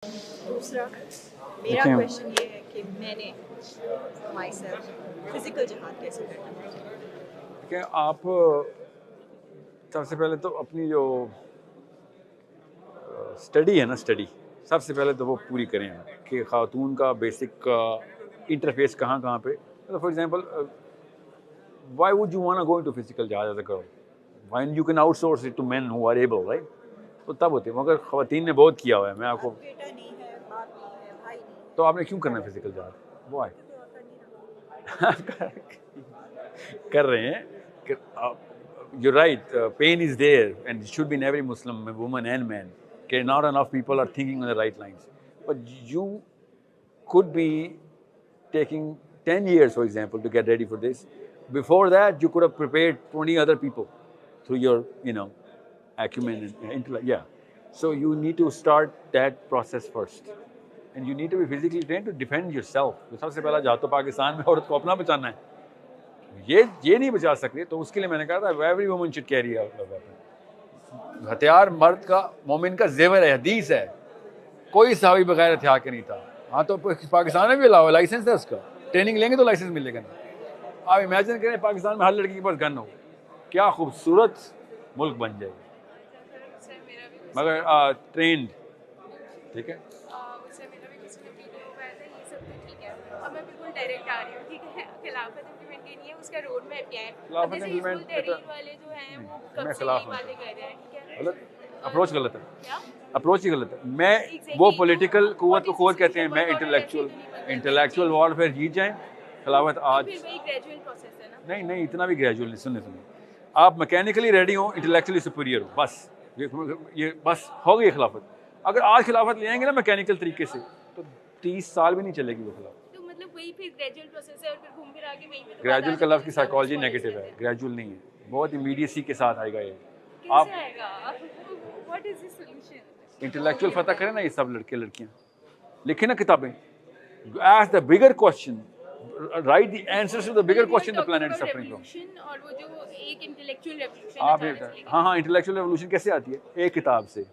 दूसरा मेरा क्वेश्चन ये है कि मैंने माई सेल्फ फिजिकल जिहाद कैसे करना है। कि आप सबसे पहले तो अपनी जो स्टडी है ना सबसे पहले तो वो पूरी करें कि खातून का बेसिक इंटरफेस कहाँ कहाँ पे मतलब for example why would you want to go into physical जहाज as a girl when you can outsource it to men who are able right तो तब होती है मगर ख़वातीन ने बहुत किया हुआ है मैं आपको बेटा नहीं है, बाप नहीं है, भाई नहीं है, तो आपने क्यों करना है फिजिकल जहाज व्हाई क्योंकि और कर नहीं रहा। कर रहे हैं कि you're right, pain is there and it should be in every Muslim woman and man. Okay, not enough people are thinking on the right lines. But you could be taking 10 years, for example, to get ready for this. Before that, you could have prepared 20 other people through your, acumen and intellect. Yeah. So you need to start that process first. And you need to be physically trained to defend yourself. सबसे पहला जहाँ तो पाकिस्तान में औरत को अपना बचाना है ये नहीं बचा सकते तो उसके लिए मैंने कहा था एवरी वुमन शुड कैरी हथियार मर्द का मोमिन का जेवर है हदीस है कोई सहाबी बगैर हथियार के नहीं था हाँ तो पाकिस्तान में भी अलावा लाइसेंस है उसका ट्रेनिंग लेंगे तो लाइसेंस मिलेगा ना आप इमेजिन करें पाकिस्तान में हर लड़की के पास गन हो क्या खूबसूरत मुल्क बन जाएगा मगर ट्रेंड ठीक है डायरेक्ट आ रही हूँ ठीक है खिलाफत इम्प्लीमेंट करनी है उसका रोड मैप क्या है खिलाफत जैसे implement हिजबुल तहरीर वाले जो हैं वो कब मैं से खिलाफ ये हूं। बातें कर रहे हैं ठीक है गलत अप्रोच गलत है क्या अप्रोच ही गलत है मैं वो पॉलिटिकल कुव्वत को कुव्वत कहते हैं मैं इंटेलेक्चुअल वॉरफेयर जीत जाएं खिलाफत आज फिर वही ग्रेजुअल प्रोसेस है ना नहीं इतना भी ग्रेजुअल नहीं सुने आप मैकेनिकली रेडी हो इंटेलेक्चुअली सुपीरियर हो बस ये बस हो गई खिलाफत अगर आज खिलाफत ले आएंगे ना मैकेनिकल तरीके से तो 30 साल भी नहीं चलेगी वो खिलाफत तो मतलब वही फिर ग्रेजुअल प्रोसेस है और फिर घूम फिर आके वही पे ग्रेजुअल का लफ्ज़ की साइकोलॉजी नेगेटिव है ग्रेजुअल नहीं है बहुत इमीडिएसी के साथ आएगा ये आप कैसे आएगा what is the solution intellectual पता करें ना ये सब लड़के लड़कियां लिखे ना किताबें ask the bigger question write the answers to the bigger question the planet is suffering from और वो जो एक इंटेलेक्चुअल रेवोल्यूशन आप हाँ इंटेलेक्चुअल रेवोल्यूशन कैसे आती है एक किताब से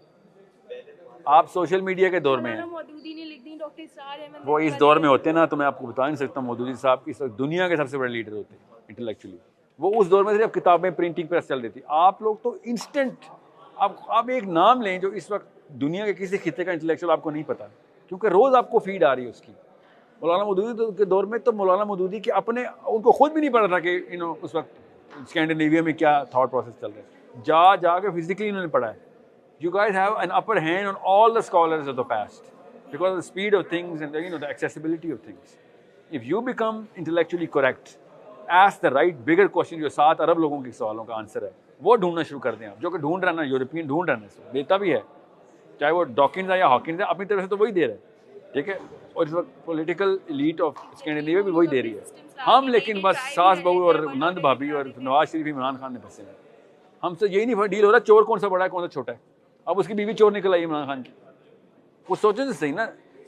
आप सोशल मीडिया के दौर में हैं मौदूदी ने लिख दी डॉक्टर इसरार अहमद वो इस दौर में होते हैं ना तो मैं आपको बता नहीं सकता मौदूदी साहब इस वक्त दुनिया के सबसे बड़े लीडर होते हैं इंटेलेक्चुअली वो उस दौर में सिर्फ किताबें प्रिंटिंग प्रेस चल रही थी आप लोग तो इंस्टेंट आप एक नाम लें जो इस वक्त दुनिया के किसी खिते का इंटेलेक्चुअल आपको नहीं पता क्योंकि रोज़ आपको फीड आ रही है उसकी मौलाना मौदूदी के दौर में तो मौलाना मौदूदी के अपने उनको खुद भी नहीं पता था कि उस वक्त स्कैंडिनेविया में क्या थॉट प्रोसेस चल रहा है जा के फिजिकली उन्होंने पढ़ा है You guys have an upper hand on all the scholars of the past because of the speed of things and the accessibility of things. If you become intellectually correct, ask the right bigger question जो 7 अरब लोगों के सवालों का answer है वो ढूंढना शुरू कर दें आप जो कि ढूंढ रहा ना यूरोपियन ढूंढ रहा है देता भी है चाहे वो डॉकिंस है या हॉकिंस है अपनी तरफ से तो वही दे रहा है ठीक है और इस वक्त पॉलिटिकल एलीट ऑफ स्कैंडिनेविया भी वही दे रही है हम लेकिन बस सास बहू और नंद भाभी और नवाज शरीफ इमरान खान ने फंसे हैं हमसे यही नहीं डील हो रहा चोर कौन सा बड़ा है कौन सा छोटा है अब उसकी बीवी चोर निकल आई इमरान खान की वो सोचो तो सही ना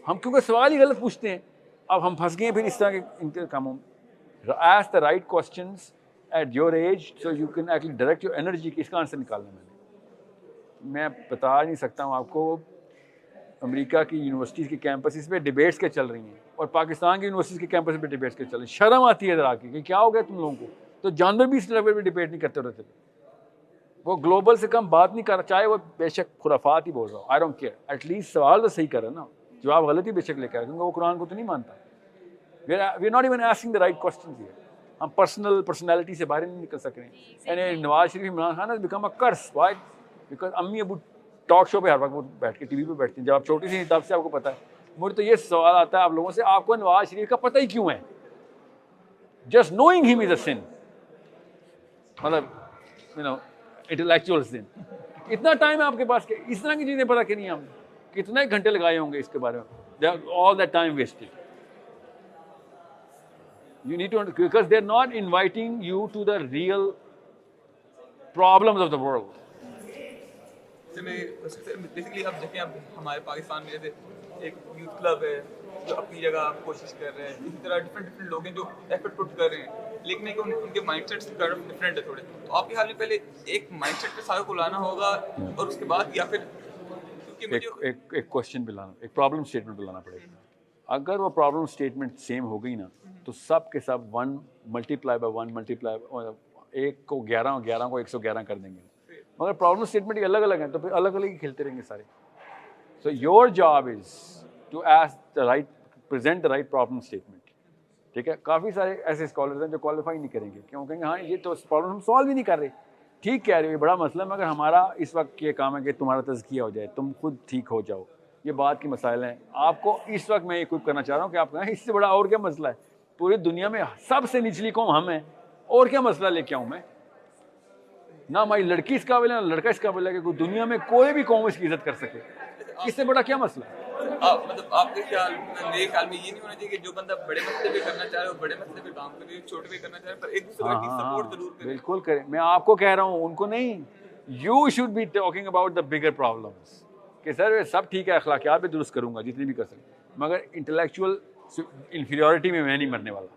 हम क्योंकि सवाल ही गलत पूछते हैं अब हम फंस गए हैं फिर इस तरह के इनके कामों में ask the right questions at your age so you can actually direct your energy इसका आंसर निकालना मैं बता नहीं सकता हूँ आपको अमेरिका की यूनिवर्सिटीज़ के कैंपस पे डिबेट्स के चल रही हैं और पाकिस्तान की यूनिवर्सिटीज़ के कैंपस पे डिबेट्स के चल रही हैं शर्म आती है इधर आके कि क्या हो गया तुम लोगों को तो जानवर भी इस लेवल पर डिबेट नहीं करते रहते वो ग्लोबल से कम बात नहीं कर रहा चाहे वो बेशक खुराफात ही बोल रहा हूँ आई डोंट केयर एटलीस्ट सवाल तो सही कर रहा ना जवाब गलत ही बेशक लेकर क्योंकि वो कुरान को तो नहीं मानता we are not even asking the right question here हम पर्सनैलिटी से बाहर नहीं निकल सक रहे हैं and Nawaz Sharif Imran Khan has become a curse why because अम्मी अबू टॉक शो पे हर वक्त वो बैठ के टीवी पे बैठती हैं जब आप छोटी सी तब से आपको पता है मुझे तो ये सवाल आता है आप लोगों से आपको नवाज शरीफ का पता ही क्यों है just knowing him is a sin मतलब इंटेलेक्चुअल सिन इतना टाइम है आपके पास के इस तरह की चीज़ें पता कि नहीं हम कितने घंटे लगाए होंगे इसके बारे में all that time wasted you need to because they are not inviting you to the real problems of the world basically अब देखें अब हमारे पाकिस्तान में जैसे एक यूथ क्लब है जो अपनी जगह कोशिश कर रहे हैं इसी तरह डिफरेंट लोग हैं जो एफर्ट पुट कर रहे हैं लेकिन एक उनके माइंडसेट्स डिफरेंट है थोड़े तो आपके हाल में पहले एक माइंडसेट पे सारे को लाना होगा और उसके बाद या फिर एक क्वेश्चन पे लाना, एक प्रॉब्लम स्टेटमेंट पे लाना पड़ेगा। अगर वो प्रॉब्लम स्टेटमेंट सेम हो गई ना, तो सब के सब 1 मल्टीप्लाई बाय 1 मल्टीप्लाई 1 को 11 और 11 को 111 कर देंगे। मगर प्रॉब्लम स्टेटमेंट अलग अलग हैं, तो फिर अलग अलग ही खेलते रहेंगे सारे। So your job is to ask the right, present the right problem statement. ठीक है, काफ़ी सारे ऐसे स्कॉलर्स हैं जो क्वालिफाई नहीं करेंगे, क्यों? कहेंगे हाँ ये तो प्रॉब्लम हम सॉल्व ही नहीं कर रहे। ठीक कह रहे हो, ये बड़ा मसला है, मगर हमारा इस वक्त ये काम है कि तुम्हारा तज़किया हो जाए, तुम खुद ठीक हो जाओ। ये बात की मसाइल हैं। आपको इस वक्त मैं इक्विप करना चाह रहा हूँ कि आप कहें इससे बड़ा और क्या मसला है? पूरी दुनिया में सबसे निचली कौम हम हैं, और क्या मसला लेके आऊँ मैं? ना हमारी लड़की इस काबिल है, ना लड़का इस काबिल है कि कोई दुनिया में कोई भी कौम इसकी इज्जत कर सके। इससे बड़ा क्या मसला है? मतलब आपके ख्याल में, मेरे ख्याल में ये नहीं होना चाहिए कि जो बंदा बड़े मसले पे करना चाह रहा है वो बड़े मसले पे काम करे, छोटे पे करना चाह रहा है, पर एक दूसरे हाँ, की सपोर्ट जरूर करें। बिल्कुल करें। मैं आपको कह रहा हूँ, उनको नहीं। You should be talking about the bigger problems कि सर सब ठीक है, अखलाकियात भी दुरुस्त करूँगा जितनी भी कर सकूँ, मगर इंटेलेक्चुअल इन्फीरियरिटी में मैं नहीं मरने वाला।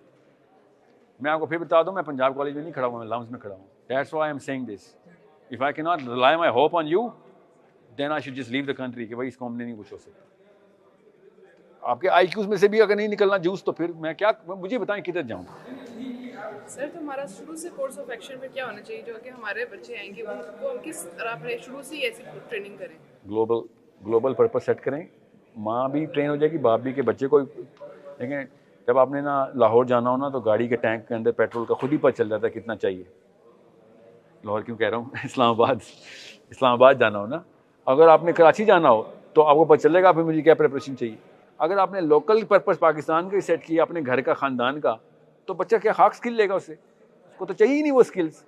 मैं आपको फिर बता दूँ, मैं पंजाब कॉलेज में नहीं खड़ा हुआ, मैं लम्स में खड़ा हूँ। That's why I am saying this. If I can not rely my hope on you, then I should just leave the country कि भाई इस कौम ने नहीं कुछ हो सकता। आपके आईक्यूज में से भी अगर नहीं निकलना जूस, तो फिर मैं क्या, मुझे बताएं किधर जाऊँ? सर तो हमारा शुरू से कोर्स ऑफ एक्शन में क्या होना चाहिए जो कि हमारे बच्चे आएंगे वो हम किस तरह अपने शुरू से ही ऐसी ट्रेनिंग करें? ग्लोबल पर्पस सेट करें। माँ भी ट्रेन हो जाएगी, बाप भी, के बच्चे को। देखें, जब आपने ना लाहौर जाना हो ना, तो गाड़ी के टैंक के अंदर पेट्रोल का खुद ही पता चल जाता है कितना चाहिए। लाहौर क्यों कह रहा हूँ, इस्लामाबाद जाना हो ना, अगर आपने कराची जाना हो तो आपको पता चलेगा फिर मुझे क्या प्रिपरेशन चाहिए। अगर आपने लोकल पर्पस पाकिस्तान का सेट किया, अपने घर का, ख़ानदान का, तो बच्चा क्या खाक स्किल लेगा उससे? उसको तो चाहिए ही नहीं वो स्किल्स।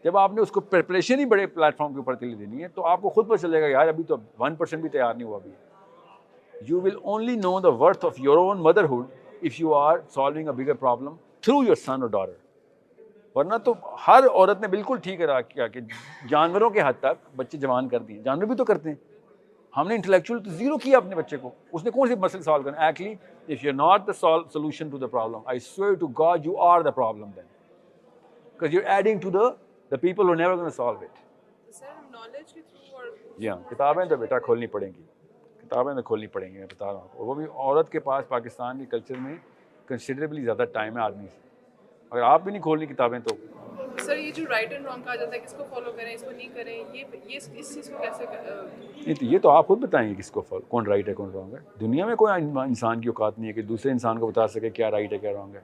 जब आपने उसको प्रिपरेशन ही बड़े प्लेटफॉर्म के ऊपर के लिए देनी है, तो आपको खुद पता चलेगा यार अभी तो 1% भी तैयार नहीं हुआ अभी। You will only know the worth of your own motherhood if you are solving a bigger problem through your son और डॉटर। वरना तो हर औरत ने बिल्कुल ठीक किया कि जानवरों के हद तक बच्चे जवान कर दिए। जानवर भी तो करते हैं। हमने इंटेलेक्चुअल तो जीरो किया अपने बच्चे को, उसने कौन सी मसले सॉल्व करना? Actually if you are not the solution to the problem, I swear to God you are the problem then, because you are adding to the people who never gonna solve it. Sir हम knowledge के through और जी हाँ, किताबें तो बेटा खोलनी पड़ेंगी, किताबें तो खोलनी पड़ेंगी, मैं बता रहा हूँ। वो भी औरत के पास पाकिस्तान के कल्चर में कंसिडरेबली ज़्यादा टाइम है आदमी से। अगर आप भी नहीं खोलनी किताबें तो सर ये जो राइट एंड रॉन्ग कहा जाता है, किसको फॉलो करें इसको नहीं करें, ये इस चीज़ को कैसे नहीं, तो ये तो आप खुद बताएंगे किसको फॉलो, कौन राइट है कौन रॉन्ग है। दुनिया में कोई इंसान की औकात नहीं है कि दूसरे इंसान को बता सके क्या राइट है क्या रॉन्ग है।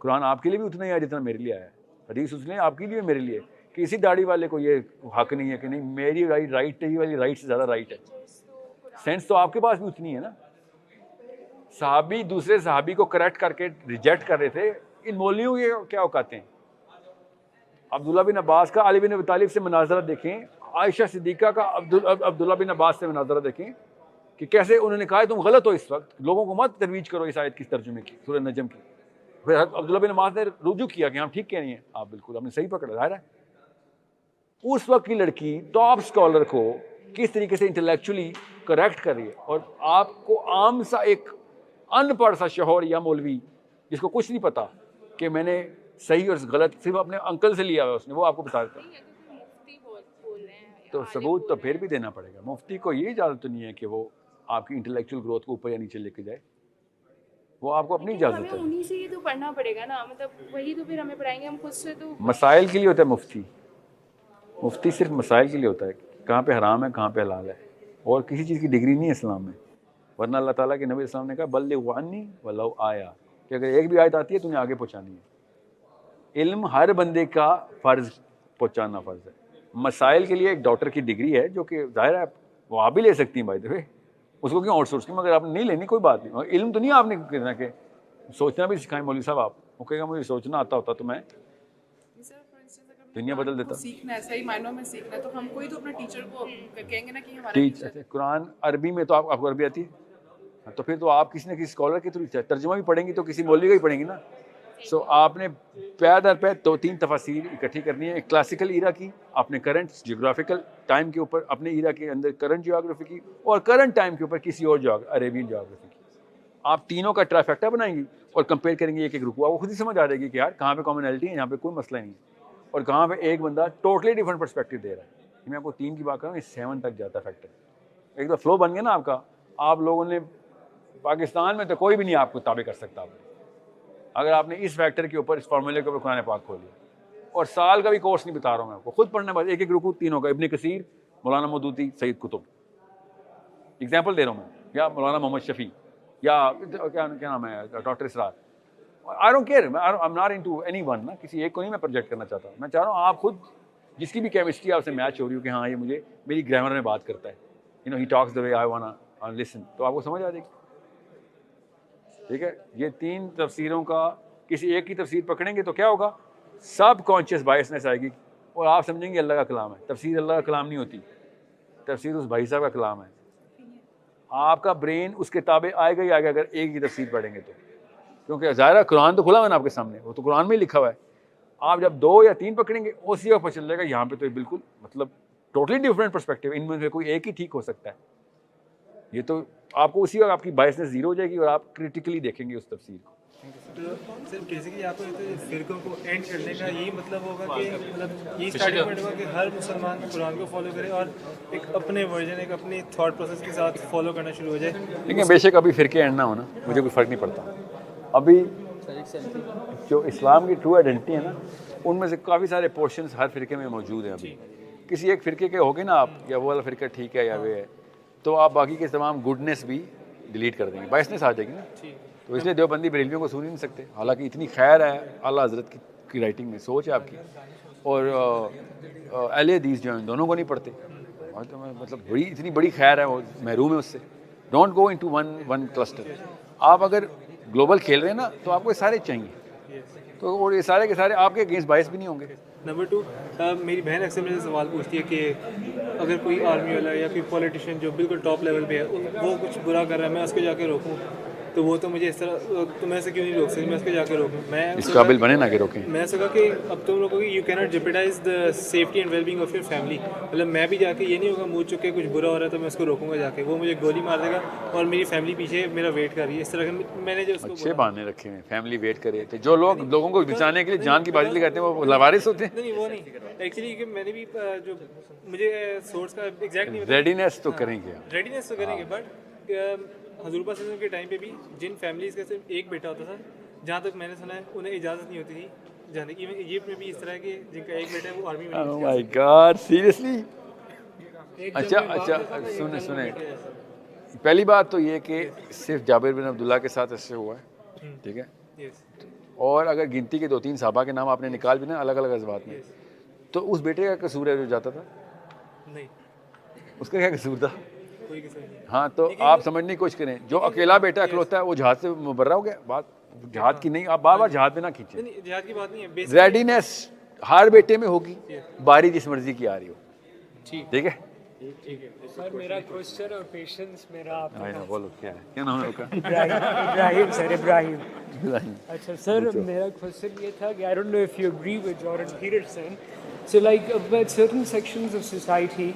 कुरान आपके लिए भी उतना ही आया जितना मेरे लिए आया है। हदीस उसने आपके लिए मेरे लिए, किसी दाढ़ी वाले को ये हक नहीं है कि नहीं मेरी राइट है, ये वाली राइट से ज़्यादा राइट है। सेंस तो आपके पास भी उतनी है ना। सहाबी दूसरे सहाबी को करेक्ट करके रिजेक्ट कर रहे थे, इन मौलवियों के क्या औकातें हैं? अब्दुल्ला बिन अब्बास का अली बिन अबी तालिब से मुनाजरा देखें, आयशा सिद्दीक़ा का अब्दुल्ला बिन अब्बास से मुनाजरा देखें कि कैसे उन्होंने कहा तुम गलत हो, इस वक्त लोगों को मत तरवीज करो इस आयत की तर्जुमे की, सूरह नजम की। फिर अब्दुल्ला बिन अब्बास ने रुजू किया कि हम ठीक कह रही हैं, आप बिल्कुल आपने सही पकड़ा, जाहिर है। उस वक्त की लड़की टॉप स्कॉलर को किस तरीके से इंटेलेक्चुअली करेक्ट कर रही है, और आपको आम सा एक अनपढ़ सा शोहर या मौलवी जिसको कुछ नहीं पता कि मैंने सही और गलत सिर्फ अपने अंकल से लिया हुआ उसने, वो आपको बता देता। मुफ्ती बोल रहे हैं, तो सबूत तो फिर भी देना पड़ेगा। मुफ्ती को ये इजाज़त तो नहीं है कि वो आपकी इंटेलेक्चुअल ग्रोथ को ऊपर या नीचे लेके जाए, वो आपको अपनी इजाज़त हमें है। उन्हीं से ही तो पढ़ना पड़ेगा ना, मतलब वही तो फिर हमें पढ़ाएंगे, हम खुद से तो मसाइल के लिए होता है मुफ्ती। मुफ्ती सिर्फ मसाइल के लिए होता है, कहाँ पे हराम है कहाँ पे हलाल है, और किसी चीज़ की डिग्री नहीं है इस्लाम में। वरना अल्लाह ताला के नबी इस्लाम ने कहा बल्लिग़ अन्नी वलौ आया, कि अगर एक भी आयत आती है तूने आगे पहुँचानी है। इल्म हर बंदे का फ़र्ज़ पहुँचाना फ़र्ज़ है। मसाइल के लिए एक डॉक्टर की डिग्री है जो कि ज़ाहिर है वो आप भी ले सकती हैं, बाय द वे, उसको क्यों आउटसोर्स की? मगर आपने नहीं लेनी कोई बात नहीं। इल्म तो नहीं आपने कहना कि सोचना भी सिखाएं मौलवी साहब। आप वो कहेगा मुझे सोचना आता होता तो मैं दुनिया बदल देता। सीखना है, सही मायनों में सीखना है, तो हम कोई तो अपने टीचर को कहेंगे ना कि हमारा टीच अच्छा, कुरान अरबी में तो आपको अरबी आती है, तो फिर तो आप किसी न किसी स्कॉलर के थ्रू तर्जुमा भी पढ़ेंगी तो किसी मौलवी का ही पढ़ेंगी ना। सो आपने पै दर पै 2-3 तफसीर इकट्ठी करनी है, एक क्लासिकल ईरा की, अपने करंट जियोग्राफिकल टाइम के ऊपर, अपने ईरा के अंदर करंट जियोग्राफी की, और करंट टाइम के ऊपर किसी और अरेबियन जियोग्राफी की। आप तीनों का ट्राइफेक्टा बनाएंगी और कंपेयर करेंगी एक एक रुकू, आपको खुद ही समझ आ जाएगी कि यार कहाँ पे कॉमनैलिटी है, यहाँ पे कोई मसला नहीं है, और कहाँ पे एक बंदा टोटली डिफरेंट पर्सपेक्टिव दे रहा है। मैं आपको 3 की बात कर रहा हूँ, 7 तक जाता फैक्टर। एक तो फ्लो बन गया ना आपका, आप लोगों ने पाकिस्तान में तो कोई भी नहीं आपको ताबे कर सकता अगर आपने इस फैक्टर के ऊपर, इस फार्मूले के ऊपर कुरान पाक खोली। और साल का भी कोर्स नहीं बता रहा हूँ मैं आपको, खुद पढ़ना बस, एक एक रुकू तीनों का, इब्ने कसीर, मौलाना मौदूदी, सईद कुतुब, एग्जाम्पल दे रहा हूँ मैं, या मौलाना मोहम्मद शफी, या क्या नाम है doctor Israr. I don't care, I am not into anyone ना, किसी एक को नहीं मैं प्रोजेक्ट करना चाहता। मैं चाह रहा हूँ आप खुद जिसकी भी केमिस्ट्री आपसे मैच हो रही हो कि हाँ ये मुझे मेरी ग्रामर में बात करता है, you know he talks the way I वांना listen, तो आपको समझ आ जाएगी। ठीक है, ये 3 तफसीरों का किसी एक की तफसीर पकड़ेंगे तो क्या होगा, सब कॉन्शियस बायसनेस आएगी और आप समझेंगे अल्लाह का कलाम है। तफसीर अल्लाह का कलाम नहीं होती, तफसीर उस भाई साहब का कलाम है। आपका ब्रेन उस किताबें आएगा ही आएगा अगर एक ही तफसीर पढ़ेंगे तो, क्योंकि ज़ाहिर कुरान तो खुला हुआ है ना आपके सामने, वो तो कुरान में ही लिखा हुआ है। आप जब 2 या 3 पकड़ेंगे उसी वक्त पता चल जाएगा यहाँ पे तो ये बिल्कुल मतलब टोटली डिफरेंट पर्सपेक्टिव, इनमें से कोई एक ही ठीक हो सकता है। ये तो आपको उसी वक्त आपकी बायसनेस जीरो हो जाएगी और आप क्रिटिकली देखेंगे उस तफसीर को। तो सर बेसिकली आपको फिरकों को एंड करने का यही मतलब होगा कि मतलब यही स्टार्टिंग पॉइंट होगा कि हर मुसलमान कुरान को फॉलो करे और एक अपने वर्जन, एक अपनी थॉट प्रोसेस के साथ फॉलो करना शुरू हो जाए। लेकिन बेशक अभी फिरके एंड ना हो ना, मुझे कोई फ़र्क नहीं पड़ता। अभी जो इस्लाम की ट्रू आइडेंटिटी है ना, उनमें से काफ़ी सारे पोर्शंस हर फिरके में मौजूद हैं। अभी किसी एक फ़िरके के होगे ना आप, या वो वाला फ़िरका ठीक है या वे है, तो आप बाकी के तमाम गुडनेस भी डिलीट कर देंगे, बायसनेस आ जाएगी ना। तो इसलिए देवबंदी बरेलवियों को सुन ही नहीं सकते, हालांकि इतनी खैर है आला हज़रत की राइटिंग में, सोच है आपकी, और अहले हदीस जो हैं दोनों को नहीं पढ़ते, और तो मतलब बड़ी इतनी बड़ी खैर है, वो महरूम है उससे। Don't go into one cluster. आप अगर ग्लोबल खेल रहे हैं ना तो आपको ये सारे चाहिए, तो और ये सारे के सारे आपके अगेंस्ट बायस भी नहीं होंगे। नंबर 2, मेरी बहन अक्सर मुझे सवाल पूछती है कि अगर कोई आर्मी वाला या कोई पॉलिटिशियन जो बिल्कुल टॉप लेवल पे है वो कुछ बुरा कर रहा है, मैं उसको जाके रोकूं, तो वो तो मुझे इस तरह, तो मैं ऐसे क्यों नहीं रोक सकती, मैं उसको जाके रोकूं। मैं इस काबिल बने ना कि रोकें। मैं सोचा कि अब तुम लोगों की you cannot jeopardise the safety and wellbeing of your family, मतलब मैं भी जाके ये नहीं होगा मुँह चुके कुछ बुरा हो रहा है तो मैं उसको रोकूंगा जाके, वो मुझे गोली मार देगा और मेरी फैमिली पीछे मेरा वेट कर रही है। इस तरह का मैंने जो उसको अच्छे बहाने रखे हैं, फैमिली वेट करे थे। जो लोग लोगों को बचाने के लिए जान की बाजी लगाते हैं वो लवारिस होते हैं। नहीं वो नहीं, एक्चुअली कि मैंने भी जो मुझे सोर्स का एग्जैक्ट नहीं पता, रेडीनेस तो करेंगे, रेडीनेस तो करेंगे, बट हजूर पाक के टाइम पे भी जिन फैमिलीज़ का सिर्फ एक बेटा होता था, जहाँ तक मैंने सुना है उन्हें इजाज़त नहीं होती थी जाने की। इजिप्ट में भी इस तरह के जिनका एक बेटा है वो आर्मी में ओह माय गॉड, सीरियसली। अच्छा सुने, पहली बात तो ये कि सिर्फ जाबिर बिन अब्दुल्ला के साथ ऐसे हुआ है, ठीक है, और अगर गिनती के 2-3 साहबा के नाम आपने निकाल भी ना अलग अलग अज़बात में, तो उस बेटे का कसूर है जो जाता था? नहीं, उसका क्या कसूर था? कोई कसूर नहीं। हाँ, तो आप समझने की कोशिश करें, जो अकेला बेटा अखलौता है वो जहाज से मुबर्रा हो गया। बात जहाद की नहीं, आप बार बार जहाद पे ना खींचे। नहीं, जहाद की बात नहीं है, रेडीनेस हर बेटे में होगी, बारी जिस मर्जी की आ रही हो, ठीक है। सर मेरा क्वेश्चन और पेशेंस मेरा आपको बोलो क्या है, क्या नाम है आपका? इब्राहिम सर, इब्राहिम। अच्छा सर, मेरा क्वेश्चन ये था कि I don't know if you agree with Jordan Peterson, so like certain sections of society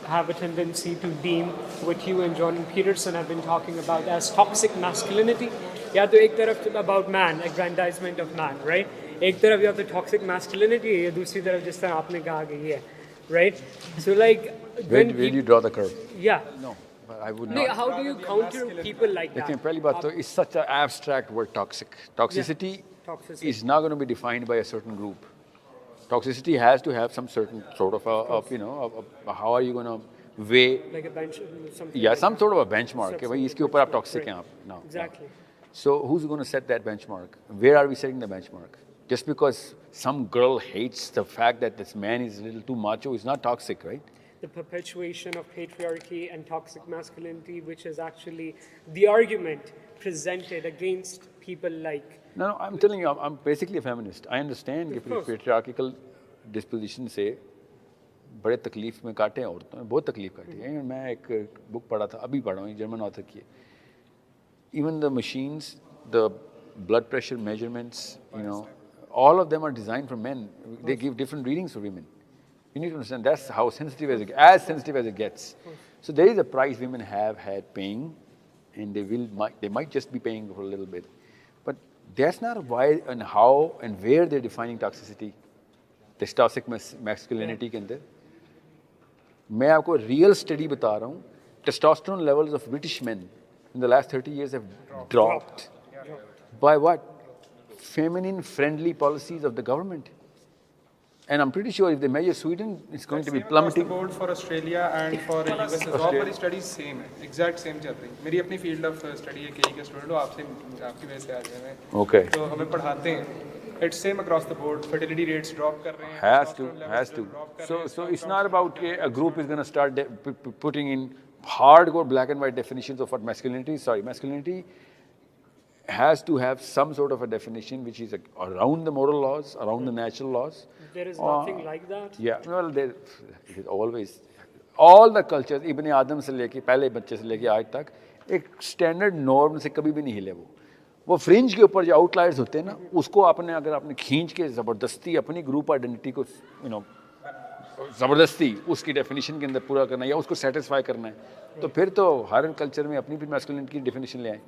have a tendency to deem what you and Jordan Peterson have been talking about as toxic masculinity. या तो एक तरफ about man, aggrandizement of man, right? एक तरफ या तो toxic masculinity है, या दूसरी तरफ जिस तरह आपने कहा कि ये है, right? So like where do you draw the curve? Yeah. No, but I would No, not. how do you counter people like लेकिन that? पहली बात तो it's such an abstract word, toxic. Toxicity Toxicity. is not going to be defined by a certain group. Toxicity has to have some certain sort of how are you going to weigh, Like a bench, something. yeah, like some that. sort of a benchmark कि भाई इसके ऊपर आप toxic हैं आप now. Exactly. So who's going to set that benchmark? Where are we setting the benchmark? Just because some girl hates the fact that this man is a little too macho is not toxic, right? The perpetuation of patriarchy and toxic masculinity, which is actually the argument presented against people like. No, I'm telling you, I'm basically a feminist. I understand कि patriarchal disposition से बड़े तकलीफ में काटे हैं औरतों में, बहुत तकलीफ काटी है। मैं एक बुक पढ़ा था, अभी पढ़ा हूँ, जर्मन ऑथर की है। Even the machines, the blood pressure measurements, all of them are designed for men. They give different readings for women. You need to understand that's how sensitive as it gets. So there is a price women have had paying, and they might just be paying for a little bit. But that's not why and how and where they're defining toxicity, this toxic masculinity के अंदर। मैं आपको real study बता रहा हूँ testosterone levels of British men in the last 30 years have dropped. By what? Feminine friendly policies of the government. And I'm pretty sure if they measure Sweden, it's going to be plummeting. Board for Australia and for US job वाली studies same है, exact same चल रही है। मेरी अपनी field of study है, केई का स्टूडेंट हूँ, आपकी वजह से आ गए मैं। Okay. तो हमें पढ़ाते हैं, it's same across the board, fertility rates drop कर रहे हैं, Has to, testosterone has levels to. drop कर रहे हैं। So it's not about a group is going to start putting in hardcore black and white definitions of what masculinity is. Sorry, masculinity has to have some sort of a definition which is around the moral laws, around the natural laws. There is nothing like that. Yeah, well, there is always, all the cultures, Ibn Adam से लेके पहले बच्चे से लेके आज तक एक standard norm से कभी भी नहीं हिले वो फ्रिंज के ऊपर जो आउटलायर्स होते हैं ना, उसको आपने अगर आपने खींच के ज़बरदस्ती अपनी ग्रुप आइडेंटिटी को ज़बरदस्ती उसकी डेफिनेशन के अंदर पूरा करना है या उसको सेटिस्फाई करना है, तो फिर तो हर कल्चर में अपनी भी मैस्कुलिनिटी की डेफिनेशन ले आए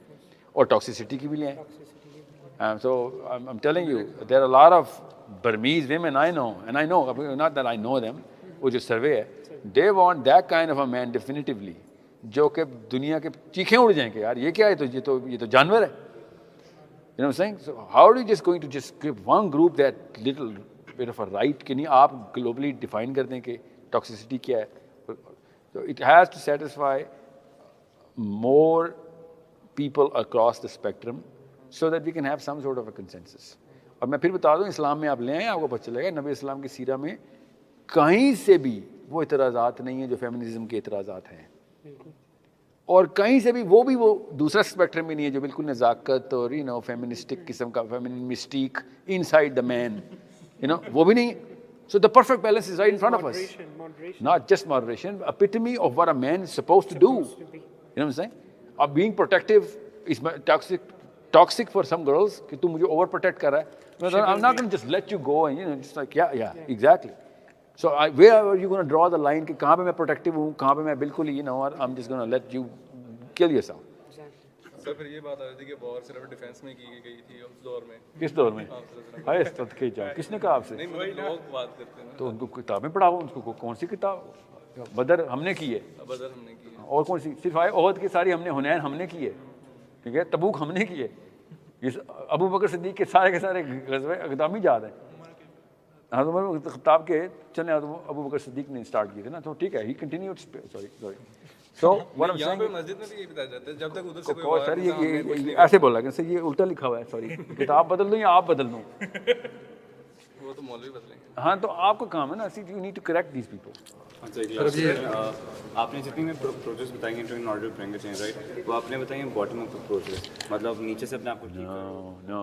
और टॉक्सिसिटी की भी ले आए। So I'm telling you, there are a lot of Burmese women I know, and I know, not that I know them, वो जो सर्वे है, they want that kind of a man definitively, जो कि दुनिया के चीखें उड़ जाएंगे, यार ये क्या है, तो ये तो जानवर है। You know what I'm saying? So how are you just going to just give one group that little bit of a right कि नहीं आप globally define कर दें कि toxicity क्या है? So it has to satisfy more people across the spectrum so that we can have some sort of a consensus. और मैं फिर बता दूं, इस्लाम में आप ले आए, आपको पता चलेगा नबी इस्लाम की सीरा में कहीं से भी वो इतराज़ात नहीं है जो फेमिनिज्म के इतराज़ात हैं, और कहीं से भी वो दूसरा स्पेक्ट्रम भी नहीं है जो बिल्कुल नज़ाकत और फेमिनिस्टिक किस्म का feminine Mystique inside the man, वो भी नहीं। So the perfect balance is right in front of us. Moderation. Not just moderation, epitome of what a man is supposed to do. You know what I'm saying? Being protective is toxic for some girls कि तू मुझे over protect कर रहा है। I'm not going to just let you go and just like yeah, exactly. So where are you going to draw the line कि कहाँ पे मैं protective हूँ, कहाँ पे मैं बिल्कुल I'm just going to let you kill yourself. Sir फिर ये बात आ रही थी कि वॉर सिर्फ डिफेंस में की गई थी उस दौर में। किस दौर में? हाय इस्तत के जाओ, किसने कहा आपसे? नहीं वही लोग बात करते हैं। तो उनको किताबें पढ़ाओ, उनको कौन सी किताब? बदर हमने की है, बदर हमने की है, और कौन सी? सिर्फ आए ओहद की सारी हमने, हुनैन हमने की है, ठीक है, तबूक हमने की है, ये अबू बकर सिद्दीक के सारे गज़वे अक़दामी याद है। हज़रत ख़त्ताब के चलने अबू बकर सिद्दीक ने स्टार्ट किए थे ना, तो ठीक है, ही continued, sorry so what I am saying, मस्जिद में भी यही बताया जाता है जब तक उधर से कोई सर ये ऐसे बोला कि सर ये उल्टा लिखा हुआ है, सॉरी किताब बदल दूं या आप बदल दूं? वो तो मौलवी बदलेंगे। हाँ, तो आपका काम है ना, see you need to correct these people. आपने जितनी में प्रोसेस बताई हैं in order to bring a change, right, वो आपने बताई है बॉटम अप प्रोसेस, मतलब नीचे से अपने आप को नो,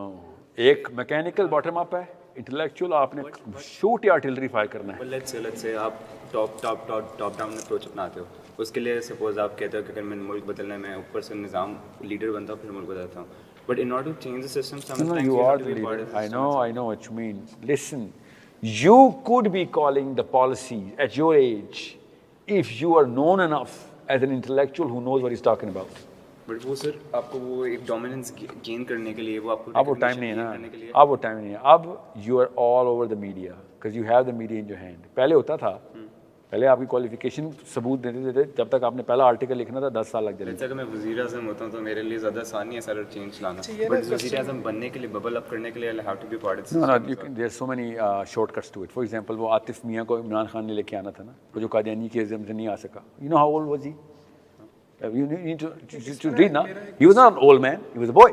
एक मैकेनिकल बॉटम अप है, इंटेलेक्चुअल आपने शूट या आर्टिलरी फायर करना है। लेट्स से आप टॉप डाउन अप्रोच अपनाते हो, उसके लिए सपोज आप कहते हो कि अगर मैं मुल्क बदलना है, मैं ऊपर से निज़ाम लीडर बनता हूँ फिर मुल्क बदलता हूँ, but in order to change the system sometimes you are the leader. I know what you mean. Listen, you could be calling the policies at your age if you are known enough as an intellectual who knows what he's talking about. But वो sir आपको वो एक dominance gain करने के लिए वो आपको अब वो टाइम नहीं है ना, अब वो टाइम नहीं है, अब you are all over the media because you have the media in your hand. पहले होता था, पहले आपकी क्वालिफिकेशन सबूत देते थे, जब तक आपने पहला आर्टिकल लिखना था 10 साल लग जाते थे। अगर मैं वज़ीर आज़म होता हूँ तो मेरे लिए ज़्यादा आसान नहीं है सारा चेंज लाना, बट वज़ीर आज़म बनने के लिए, बबल अप करने के लिए I have to be part of No, there are so many shortcuts to it. For example, वो आतिफ मियाँ को इमरान खान ने लेके आना था ना, वो जो कादियानी के इज़्म से नहीं आ सका। You know how old was he? You need to read now. He was not an old man, he was a boy.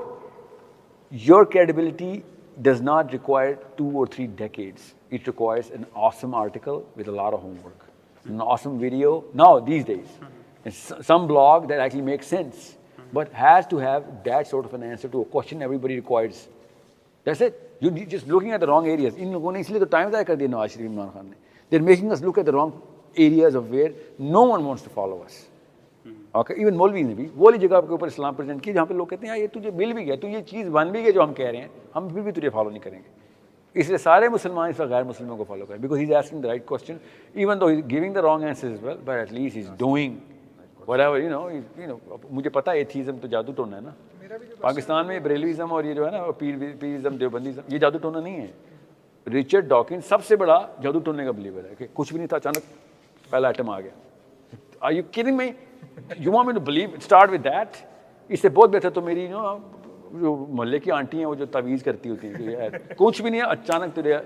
Your credibility does not require 2 or 3 decades. It requires an awesome article with a lot of homework, an awesome video. Now, these days, some blog that actually makes sense, but has to have that sort of an answer to a question everybody requires. That's it. You're just looking at the wrong areas. इन लोगों ने इसलिए तो time ज़ाया कर दिया नवाज शरीफ इमरान खान ने. They're making us look at the wrong areas of where no one wants to follow us. Okay, even मौलवी ने भी वो वाली जगह के ऊपर इस्लाम प्रेजेंट की जहाँ पे लोग कहते हैं यार ये तुझे मिल भी गया, तू ये चीज़ बन भी गया जो हम कह रहे हैं, हम फिर भी तुझे फॉलो नहीं करेंगे. इसलिए सारे मुसलमान इस गैर मुस्लिमों को फॉलो करें, because he is asking the right question, even though he is giving the wrong answer as well, but at least he is doing whatever, you know. मुझे पता है एथीज़म तो जादू टोना है ना, पाकिस्तान में बरेलवीज़म और ये जो है ना पीरिज़म देवबंदीज़म, ये जादू टोना नहीं है. रिचर्ड डॉकिंस सबसे बड़ा जादू टोने का बिलीवर है कि कुछ भी नहीं था, अचानक पहला आइटम आ गया. Are you kidding me? You want me to believe, start with that. इससे बहुत बेहतर तो मेरी जो मोहल्ले की आंटी हैं वो जो तावीज़ करती होती हैं कि यार कुछ भी नहीं है, अचानक तेरे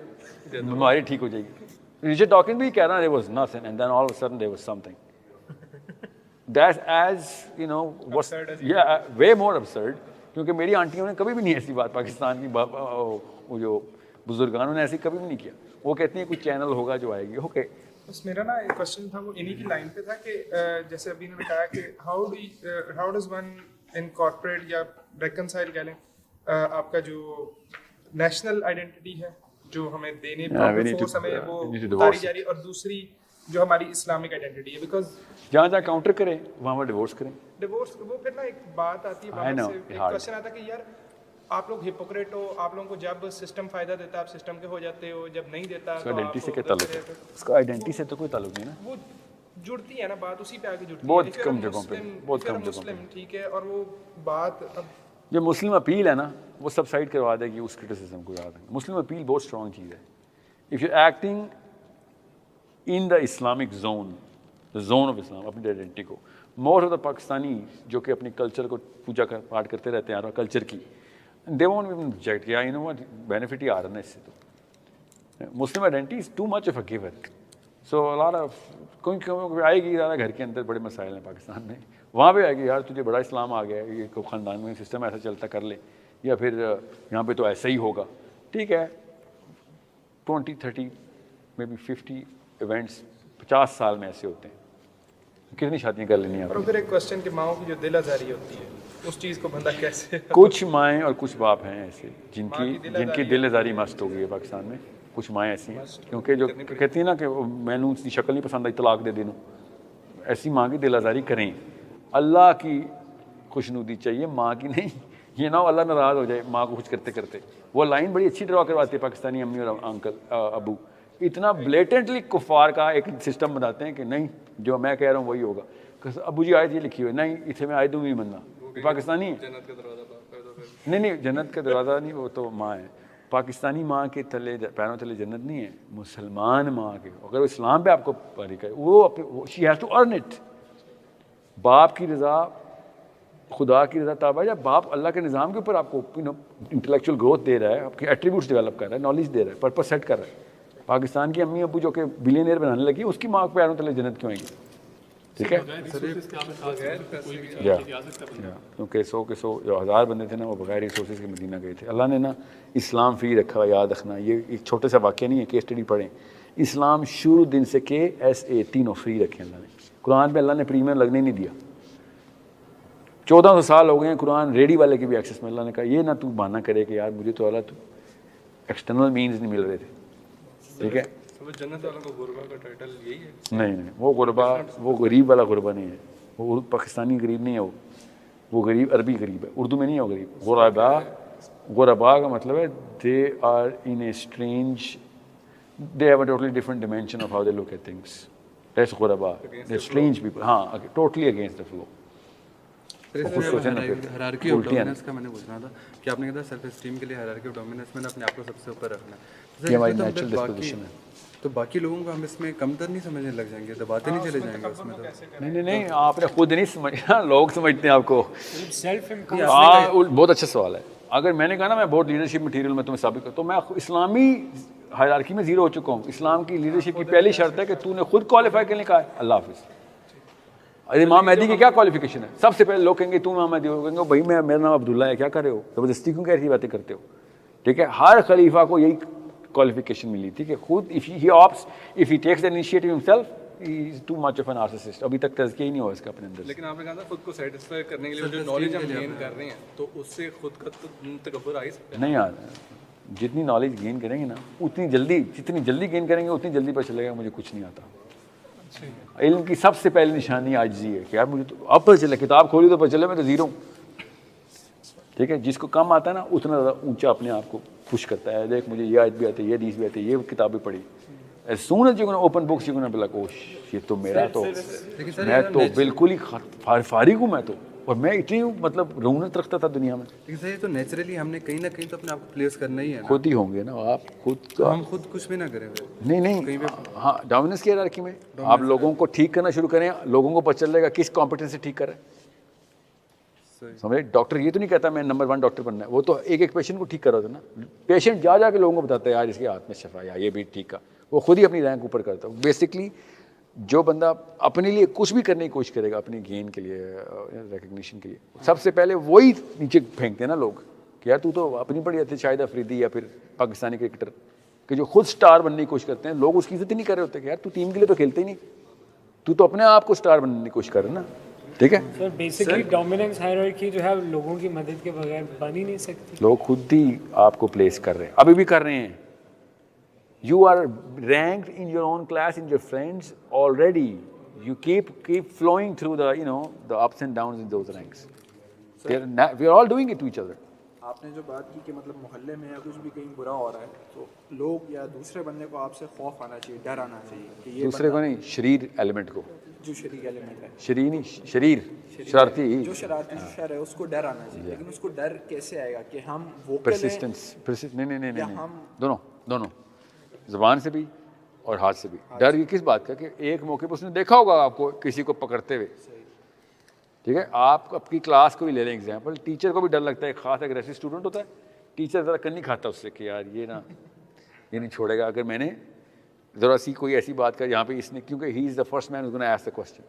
बीमारी ठीक हो जाएगी। रिचर्ड डॉकिंस भी कह रहा है there was nothing and then all of a sudden there was something. That's as you know what's या वे मोर अबसर्ड, क्योंकि मेरी आंटियों ने कभी भी नहीं ऐसी बात पाकिस्तान की वो जो बुजुर्गानों ने ऐसी कभी भी नहीं किया। वो कहती हैं कोई चैनल होगा जो आएगी। ओके, बस मेरा ना एक क्वेश्चन था, वो इन्हीं की लाइन पे था कि जैसे अभी ने बताया कि हाउ डज वन इनकॉर्पोरेट या रेकंसाइल कह लें आपका जो नेशनल आइडेंटिटी है जो हमें देने फोर्स हमें वो तारी जा रही, और दूसरी जो हमारी इस्लामिक आइडेंटिटी है, बिकॉज जहाँ काउंटर करें वहाँ डिवोर्स करें। डिवोर्स वो फिर ना एक बात आती है बाहर से, एक क्वेश्चन आता है कि यार आप लोग हिपोक्रेट हो, आप लोगों को जब सिस्टम फायदा देता है आप सिस्टम के हो जाते हो, जब नहीं देता तो आइडेंटिटी से क्या ताल्लुक है? उसका आइडेंटिटी से तो कोई ताल्लुक नहीं ना, वो जुड़ती है ना बात, उसी पे आगे जुड़ती है। बहुत कम जगहों पे, बहुत कम जगहों पे, ठीक है। और वो बात अब जो मुस्लिम अपील है ना वो सबसाइड करवा देगी उस क्रिटिसिज्म को। याद है मुस्लिम अपील बहुत स्ट्रॉन्ग चीज़ है। If you acting in the Islamic zone, the zone of Islam, अपनी आइडेंटिटी को, मोस्ट ऑफ द पाकिस्तानी जो कि अपने कल्चर को पूजा कर पाठ करते रहते हैं और कल्चर की, दे वोंट इवन रिजेक्ट, या यू नो व्हाट बेनिफिट ही आ रहा है इससे। तो Muslim identity is too much of a giver, so a lot of कोई आएगी ज़्यादा घर के अंदर बड़े मसाइल हैं पाकिस्तान में, वहाँ पे आएगी यार तुझे बड़ा इस्लाम आ गया है, ये को ख़ानदान में सिस्टम ऐसा चलता कर ले, या फिर यहाँ पे तो ऐसा ही होगा। ठीक है, 20-30 मे बी 50 इवेंट्स 50 साल में ऐसे होते हैं, कितनी शादियाँ कर लेनी है। और फिर एक क्वेश्चन कि माओ की जो दिल आज़ारी होती है उस चीज़ को बंदा कैसे कुछ माएँ और कुछ बाप हैं ऐसे जिनकी दिल आज़ारी मस्त हो गई है पाकिस्तान में। कुछ माएँ ऐसी हैं क्योंकि जो कहती हैं ना कि मैनू उसकी शक्ल नहीं पसंद आई तलाक दे देनू, ऐसी माँ की दिल आज़ारी करें। अल्लाह की खुशनुदी चाहिए, माँ की नहीं। ये ना हो अल्लाह नाराज़ हो जाए माँ को कुछ करते करते। वो लाइन बड़ी अच्छी ड्रा करवाती है पाकिस्तानी अम्मी और अंकल अबू, इतना ब्लेटेंटली कुफार का एक सिस्टम बनाते हैं कि नहीं जो मैं कह रहा हूँ वही होगा। अबू जी आयत ये लिखी हुई, नहीं इसे मैं आयत दूँ नहीं बनना, पाकिस्तानी नहीं जन्नत का दरवाज़ा नहीं, वो तो माँ है। पाकिस्तानी माँ के तले पैरों तले जन्नत नहीं है, मुसलमान माँ के। अगर वो इस्लाम पे आपको बारी करे वो she has to earn it. बाप की रज़ा, खुदा की रज़ा ताबा, या बाप अल्लाह के निज़ाम के ऊपर आपको इंटेलेक्चुअल ग्रोथ दे रहा है, आपके एट्रीब्यूट्स डेवलप कर रहा है, नॉलेज दे रहा है, पर्पस सेट कर रहा है। पाकिस्तान की अम्मी अबू जो कि बिलियनियर बनाने लगी, उसकी माँ के पैरों तले जन्नत क्यों आएगी? ठीक है, क्योंकि 100 के 100 जो 1000 बंदे थे ना वो बगैर रिसोर्सेज के मदीना गए थे। अल्लाह ने ना इस्लाम फ्री रखा हुआ, याद रखना। ये एक छोटे सा वाक़या नहीं है, केस स्टडी पढ़ें। इस्लाम शुरू दिन से KSA तीनों फ्री रखे अल्लाह ने। कुरान पे अल्लाह ने प्रीमियम लगने नहीं दिया। 1400 साल हो गए हैं कुरान रेडी वाले की भी एक्सेस में। अल्लाह ने कहा ये ना तू बहाना करे कि यार मुझे तो अल्लाह तो एक्सटर्नल मीन्स नहीं मिल रहे थे। ठीक है, जन्नत वालों को गुरबा का टाइटल यही है? नहीं, वो गुरबा, वो गरीब वाला गुरबा नहीं है, वो पाकिस्तानी गरीब नहीं है, वो गरीब अरबी गरीब है, उर्दू में नहीं है वो गरीब। गुरबा का मतलब है they are in a strange, they have a totally different dimension of how they look at things. That's गुरबा, दे स्ट्रेंज पीपल। हाँ, totally against the flow. Hierarchy of dominance का मैंने पूछना था कि आपने कहा सेल्फ एस्टीम के लिए हायरार्की ऑफ डोमिनेंस में अपने आप को सबसे ऊपर रखना है। ये हमारी नेचुरल डिस्पोजिशन है। तो बाकी लोगों को हम इसमें कमतर नहीं समझने लग जाएंगे, दबाते नहीं चले जाएंगे उसमें? तो नहीं, आपने खुद नहीं समझा, लोग समझते हैं आपको। बहुत अच्छा सवाल है। अगर मैंने कहा ना मैं बहुत लीडरशिप मटीरियल में तुम्हें साबित कर, तो मैं इस्लामी हायरार्की में जीरो हो चुका हूँ। इस्लाम की लीडरशिप की पहली शर्त है कि तूने खुद क्वालिफाई करने का है। अल्लाह हाफिज़। अरे इमाम मेहदी की क्या क्वालिफिकेशन है? सबसे पहले लोग कहेंगे तू इमाम मेहदी हो, कहेंगे भाई मेरा नाम अब्दुल्ला है, क्या कर रहे हो, ज़बरदस्ती क्यों कैसी बातें करते हो? ठीक है, हर खलीफा को यही क्वालिफिकेशन मिली थी कि खुद if he takes the initiative himself, he is too much of an narcissist. अभी तक तज़किया ही नहीं हुआ इसका अपने अंदर। लेकिन आपने कहा था खुद को सेटिस्फाई करने के लिए जो नॉलेज हम गेन कर रहे हैं तो उससे खुद का तो तकब्बुर आ ही सकता है। नहीं यार, जितनी नॉलेज गेन करेंगे ना उतनी जल्दी, जितनी जल्दी गेन करेंगे उतनी जल्दी पता चलेगा मुझे कुछ नहीं आता। इल्म की सबसे पहली निशानी आजिज़ी है कि यार मुझे तो अब पता चले, किताब खोली तो पता चले मैं तो ज़ीरो हूँ। ठीक है, जिसको कम आता है ना उतना ज़्यादा ऊंचा अपने आप को पुश करता है। देख मुझे ये आयत भी आती है, ये हदीस भी आती है, ये किताब भी पढ़ी। As soon as you gonna open books you gonna be like oh ये तो मेरा तो मैं तो बिल्कुल ही फारिग हूँ मैं तो। और मैं इतनी मतलब रौनक रखता था दुनिया में। लेकिन सर ये तो नेचुरली हमने कहीं ना कहीं तो अपने आप को प्लेस करना ही है ना। खुद ही होंगे ना आप खुद तो हम खुद कुछ भी ना करें फिर। नहीं हाँ डोमिनेंस की हायरार्की में आप लोगों को ठीक करना शुरू करें, लोगों को पता चलेगा किस कॉम्पिटेंस से ठीक कर रहे हैं। समझे, डॉक्टर ये तो नहीं कहता मैं नंबर 1 डॉक्टर बनना है, वो तो एक पेशेंट को ठीक कर रहा था ना। पेशेंट जा के लोगों को बताता है यार इसके हाथ में शफा, या ये भी ठीक का, वो खुद ही अपनी रैंक ऊपर करता है। बेसिकली जो बंदा अपने लिए कुछ भी करने की कोशिश करेगा अपनी गेन के लिए, रिकग्निशन के लिए, सबसे पहले वही नीचे फेंकते हैं ना लोग कि यार तू तो अपनी बड़ी अच्छी शाहिद अफरीदी या फिर पाकिस्तानी क्रिकेटर कि जो खुद स्टार बनने की कोशिश करते हैं, लोग उसकी इज्जत ही नहीं कर रहे होते कि यार तू टीम के लिए तो खेलते ही नहीं, तू तो अपने आप को स्टार बनने की कोशिश कर रहा है ना। ठीक है सर, बेसिकली डोमिनेंस हायरार्की जो है लोगों की मदद के बगैर बन ही नहीं सकती। लोग खुद ही आपको प्लेस कर रहे हैं, अभी भी कर रहे हैं। You are ranked in your own class, in your friends already. You keep flowing through the the ups and downs in those ranks. We are all doing it to each other. आपने जो बात की कि मतलब मोहल्ले में या कुछ भी कहीं बुरा हो रहा है तो लोग या दूसरे बंदे को आपसे खौफ आना चाहिए, डर आना चाहिए कि ये दूसरे को नहीं, शरीर एलिमेंट को, जो शरीर एलिमेंट है, शरीर नहीं शरीर शरारती, जो शरारती जो शर है उसको डर आना चाहिए। लेकिन उसको डर कैसे आएगा कि हम वो नहीं दोनों ज़बान से भी और हाथ से भी। डर ये किस बात का कि एक मौके पर उसने देखा होगा आपको किसी को पकड़ते हुए। ठीक है, आप अपनी क्लास को भी ले लें एग्जाम्पल, टीचर को भी डर लगता है, खास अग्रेसिव स्टूडेंट होता है, टीचर ज़रा कन्नी खाता उससे कि यार ये नहीं छोड़ेगा अगर मैंने ज़रा सी कोई ऐसी बात कर यहाँ पे इसने, क्योंकि he is the first man gonna ask the question.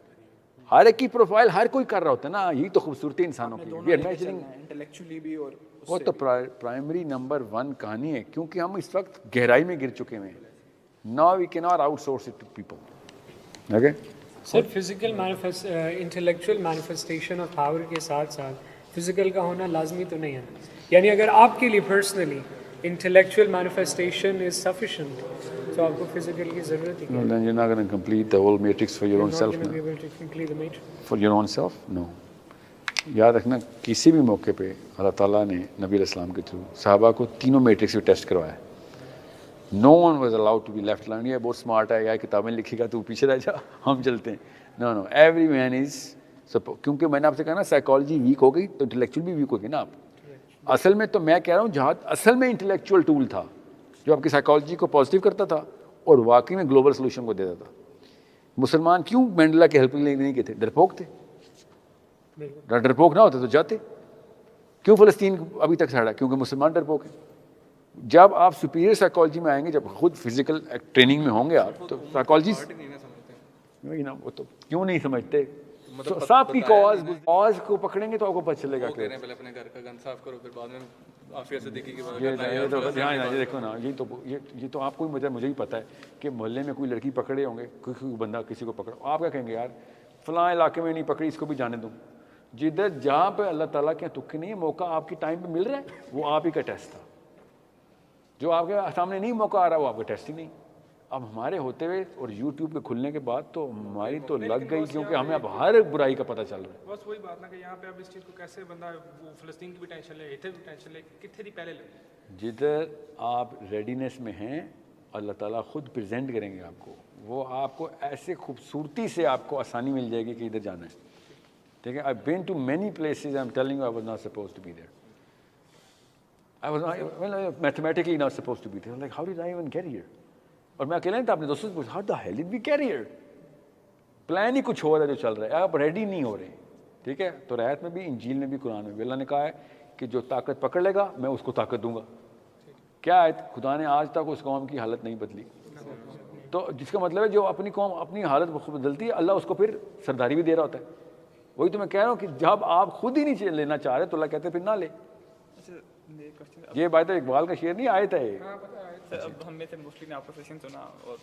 हर एक की प्रोफाइल हर कोई कर रहा होता है ना, यही तो खूबसूरती इंसानों की इंटेलेक्चुअली भी। और वो तो प्राइमरी नंबर 1 कहानी है, क्योंकि हम इस वक्त गहराई में गिर चुके हैं। Now we can not outsource it to people. Okay sir, physical intellectual manifestation of power के साथ साथ फिजिकल का होना लाजमी तो नहीं है, यानी अगर आपके लिए personally intellectual manifestation is sufficient तो आपको फिजिकल की ज़रूरत ही नहीं। Then you're not going to complete the whole matrix for your own self. Be able to complete the matrix. For your own self? No. याद रखना किसी भी मौके पे अल्लाह ताला ने नबी अलैहिस्सलाम के थ्रू सहाबा को तीनों मैट्रिक्स भी टेस्ट करवाया। No one was allowed to be left line, ये बहुत स्मार्ट है, या किताबें लिखेगा तू पीछे रह जा हम चलते हैं। नो एवरी मैन इज, क्योंकि मैंने आपसे कहा ना साइकोलॉजी वीक हो गई तो इंटेलेक्चुअल भी वीक हो गई ना आप। असल में तो मैं कह रहा हूँ जहाँ असल में इंटेलेक्चुअल टूल था जो आपकी साइकोलॉजी को पॉजिटिव करता था और वाकई में ग्लोबल सोल्यूशन को देता था। मुसलमान क्यों मंडेला के हेल्प नहीं गए थे? डरपोक थे। डरपोक ना होते तो जाते। क्यों फ़लस्तीन अभी तक सड़ा? क्योंकि मुसलमान डरपोक हैं। जब आप सुपीरियर साइकोलॉजी में आएंगे, जब खुद फिजिकल ट्रेनिंग में होंगे आप, तो साइकोलॉजी ना वो तो क्यों नहीं समझते? सांप की कॉज को पकड़ेंगे तो आपको पता चलेगा। पहले अपने घर का गन साफ करो, फिर बाद में आफिया से देखिए कि ये देखो ना, ये तो आपको भी मुझे ही पता है कि मोहल्ले में कोई लड़की पकड़े होंगे, कोई बंदा किसी को पकड़ा, आप क्या कहेंगे यार फलां इलाके में नहीं पकड़ी, इसको भी जाने दूँ। जिधर जहाँ पे अल्लाह ताला के तुक्के नहीं, मौका आपकी टाइम पे मिल रहा है, वो आप ही का टेस्ट था। जो आपके सामने नहीं मौका आ रहा, वो आपका टेस्ट ही नहीं। अब हमारे होते हुए और यूट्यूब के खुलने के बाद तो हमारी तो लग गई, क्योंकि हमें अब हर बुराई का पता चल रहा है। बस वही बात ना कि यहाँ पे अब इस चीज़ को कैसे बंदा वो फ़लस्तीन की भी टेंशन ले, इधर भी टेंशन ले, कितने दी पहले ले। जिधर आप रेडीनेस में हैं, अल्लाह ताला खुद प्रेजेंट करेंगे आपको, वो आपको ऐसे खूबसूरती से आपको आसानी मिल जाएगी कि इधर जाना है। ठीक है, I been to many places, I am telling you, I was not supposed to be there. I was mathematically not supposed to be there. Like, how did I even get here? और मैं अकेला नहीं था, अपने दोस्तों से पूछा, how the hell did we get here? Plan ही कुछ और है जो चल रहा है, आप रेडी नहीं हो रहे। ठीक है, तो रायत में भी, इंजील में भी, कुरान में भी अल्लाह ने कहा है कि जो ताकत पकड़ लेगा मैं उसको ताकत दूंगा। क्या है? खुदा ने आज तक उस कौम की हालत नहीं बदली, तो जिसका मतलब है जो अपनी कौम अपनी हालत बदलती है, अल्लाह उसको फिर सरदारी भी दे रहा होता है। वही तो मैं कह रहा हूँ कि जब आप खुद ही नहीं लेना चाह रहे तो अल्लाह कहते फिर ना ले। ये बात है, इकबाल का शेर नहीं आया था ये। अब हम में से मोस्टली ने आपका सेशन सुना और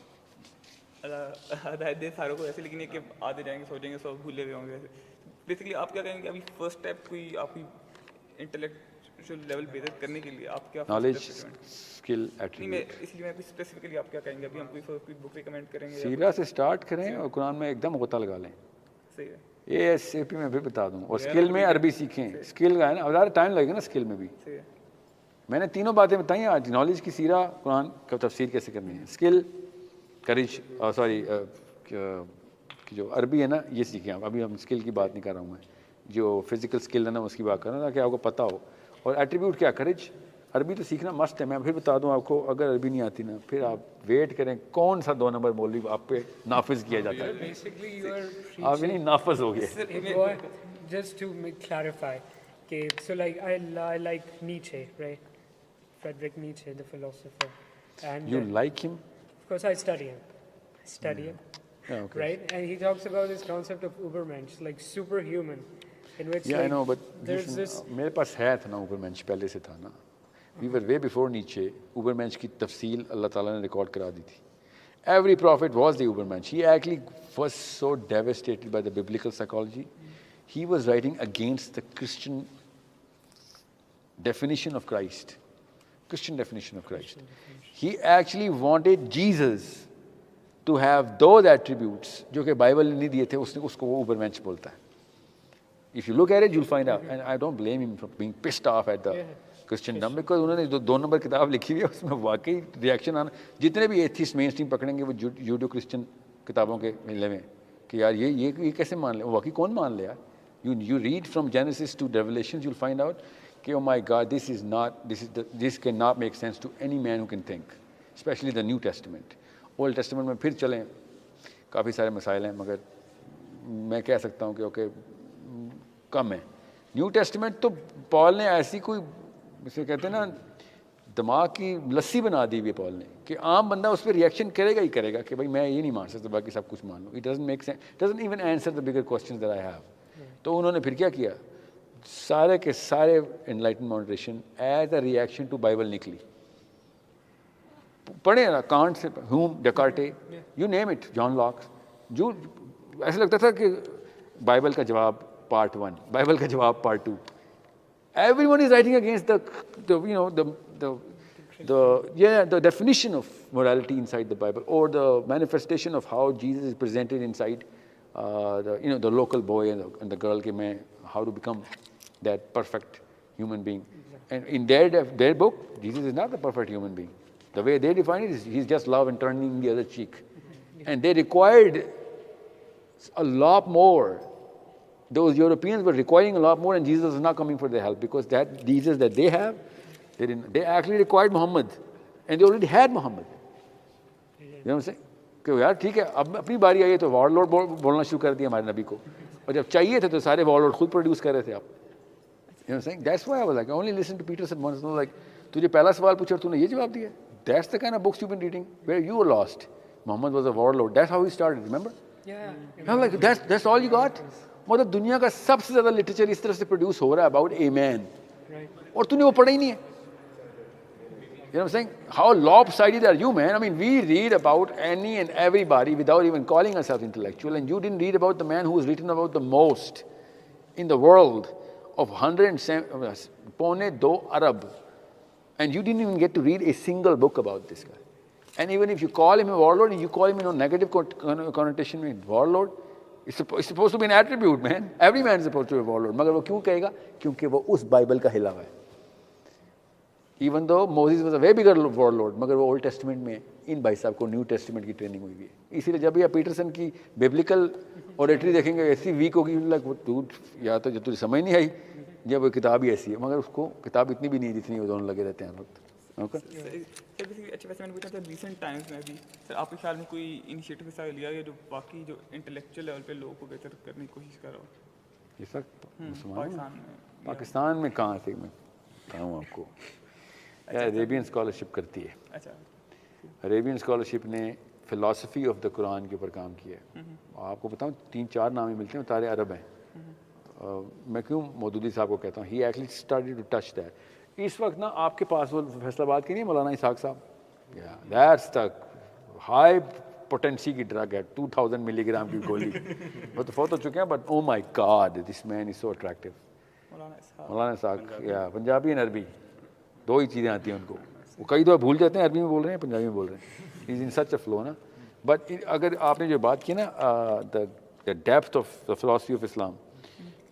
हिदायत सारों को ऐसे, लेकिन ये कि आते जाएंगे सोचेंगे सब भूले हुए होंगे। बेसिकली आप क्या कहेंगे अभी फर्स्ट स्टेप कोई आपकी इंटेलेक्चुअल लेवल बेहतर करने के लिए आप क्या नॉलेज स्किल एट्रीब्यूट, इसलिए मैं स्पेसिफिकली आप क्या कहेंगे अभी हम कोई बुक रिकमेंड करेंगे? सीरा से स्टार्ट करें और कुरान में एकदम गोता लगा लें। सही है, ASAP में भी बता दूँ। और स्किल में अरबी सीखें, स्किल का है ना, ज़्यादा टाइम लगेगा ना स्किल में भी। मैंने तीनों बातें बताई आज, नॉलेज की सीरा, कुरान का तफसीर कैसे करनी है, स्किल, करिश, सॉरी जो अरबी है ना ये सीखें आप। अभी हम स्किल की बात नहीं कर रहा हूँ मैं, जो फिजिकल स्किल है ना उसकी बात कर रहा हूँ, ताकि आपको पता हो। और एट्रीब्यूट क्या, करेज। अरबी तो सीखना मस्त है। मैं फिर बता दूं आपको, अगर अरबी नहीं आती ना, फिर आप वेट करें कौन सा 2 नंबर मौलवी आप पे नाफिज किया जाता है। Basically, you are आप भी नहीं नाफिज हो गए। Just to clarify, okay, so like I like Nietzsche, right? Friedrich Nietzsche, the philosopher. And You like him? of course, I study him. Yeah, okay. Right? And he talks about this concept of Übermensch, like superhuman, in which Yeah, I like, know, but there's listen, this. मेरे पास है था ना Ubermensch, पहले से था ना। We were way before Nietzsche. Ubermensch की तफसील अल्लाह ताला ने रिकॉर्ड करा दी थी। Every prophet was the Ubermensch. He actually was so devastated by the biblical psychology. He was writing against the Christian definition of Christ. Christian definition of Christ. He actually wanted Jesus to have those attributes जो कि Bible ने नहीं दिए थे, उसने उसको वो Ubermensch बोलता है. If you look at it, you'll find out. And I don't blame him for being pissed off at the Christendom, because उन्होंने जो 2 नंबर किताब लिखी हुई है उसमें वाकई रिएक्शन आना, जितने भी एथिस्ट मेन स्ट्रीम पकड़ेंगे वो जूडो क्रिश्चियन किताबों के मिले में कि यार ये कैसे मान ले, वाकई कौन मान ले यार. You read from Genesis to Revelations, you'll find out कि oh my God, this cannot make sense to any man who can think, especially the New Testament. Old Testament में फिर चलें, काफ़ी सारे मसाइल हैं, मगर मैं कह सकता हूँ कि ओके कम है. न्यू टेस्टमेंट तो पॉल ने ऐसी कोई, इसे कहते हैं ना, दिमाग की लस्सी बना दी हुई है पॉल ने, कि आम बंदा उस पर रिएक्शन करेगा ही करेगा कि भाई मैं ये नहीं मान सकता, बाकी सब कुछ मान लो. It doesn't make sense, doesn't even answer the bigger questions that I have. तो उन्होंने फिर क्या किया, सारे के सारे enlighten moderation as a reaction to Bible निकली. पढ़े ना, कांट से Hume, Descartes, you name it, John Locke, जो ऐसा लगता था कि बाइबल का जवाब पार्ट 1, बाइबल का जवाब part 2. Everyone is writing against the definition of morality inside the Bible, or the manifestation of how Jesus is presented inside the local boy and the girl, how to become that perfect human being. And in their book, Jesus is not the perfect human being. The way they define it is he's just love and turning the other cheek. And they required a lot more. Those Europeans were requiring a lot more, and Jesus was not coming for their help, because that Jesus that they have, they actually required Muhammad, and they already had Muhammad. You know what I'm saying? कि यार ठीक है, अब अपनी बारी आई है तो war Lord बोलना शुरू कर दिया हमारे नबी को, और जब चाहिए थे तो सारे वॉर लॉर्ड खुद प्रोड्यूस कर रहे थे आप. You know what I'm saying? That's why I was like, I only listened to Peterson once. Like, तुझे पहला सवाल पूछा और तूने ये जवाब दिया. That's the kind of books you've been reading, where you were lost. Muhammad was a warlord. That's how he started. Remember? Yeah. I'm like, that's all you got. मतलब दुनिया का सबसे ज़्यादा लिटरेचर इस तरह से प्रोड्यूस हो रहा है अबाउट ए मैन, और तूने वो पढ़ा ही नहीं है. You know what I'm saying? How lopsided are you, man? I mean, we read about any and everybody without even calling ourselves intellectual, and you didn't read about the man who was written about the most in the world of 1.2 Arab, and you didn't even get to read a single book about this guy. And even if you call him a warlord, and you call him in a negative connotation with warlord, it's supposed to be an attribute, man. Every man is supposed to be a warlord. मगर वो क्यों कहेगा? क्योंकि वो उस Bible का हिला हुआ है. Even though Moses was a way bigger warlord, मगर वो ओल्ड टेस्टमेंट में इन भाई साहब को न्यू टेस्टमेंट की ट्रेनिंग हुई है. इसीलिए जब भी आप पीटरसन की बिब्लिकल ऑरेटरी देखेंगे ऐसी वीक होगी, लाइक वो या तो जब तुझे समझ नहीं आई, जब वो किताब ही ऐसी है, मगर उसको किताब इतनी भी नहीं जितनी वो दोनों लगे रहते हैं वक्त. ओके अच्छा, वैसे मैंने पूछा था रिसेंट टाइम्स में भी सर आपके ख्याल में कोई इनिशिएटिव ऐसा लिया है जो बाकी जो इंटेलेक्चुअल लेवल पे लोगों को बेहतर करने की कोशिश कर रहा हो? ये सब पाकिस्तान में कहाँ से मैं बताऊँ आपको. अरेबियन स्कॉलरशिप करती है. अच्छा, अरेबियन स्कॉलरशिप ने फ़िलासफ़ी ऑफ द कुरान के ऊपर काम किया है. आपको बताऊँ 3-4 नाम ही मिलते हैं, सारे अरब हैं. मैं क्यों मौदूदी साहब को कहता हूँ, he actually started to touch that. इस वक्त ना आपके पास वो फैसलाबाद की नहीं मौलाना इसाक साहब, दैट्स द हाई पोटेंसी की ड्रग है, 2000 मिलीग्राम की गोली. वो तो फौत हो चुके हैं, but oh my God this man is so attractive. Maulana Isaac, या पंजाबी एंड अरबी दो ही चीज़ें आती हैं उनको. वो कई दो भूल जाते हैं, अरबी में बोल रहे हैं, पंजाबी में बोल रहे हैं. Is in such a flow ना. बट अगर आपने जो बात की ना, the depth of the philosophy of Islam,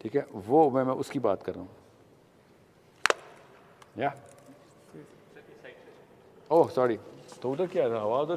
ठीक है, वो मैं उसकी बात कर रहा हूँ. या ओह सॉरी, तो उधर क्या था, आवाज़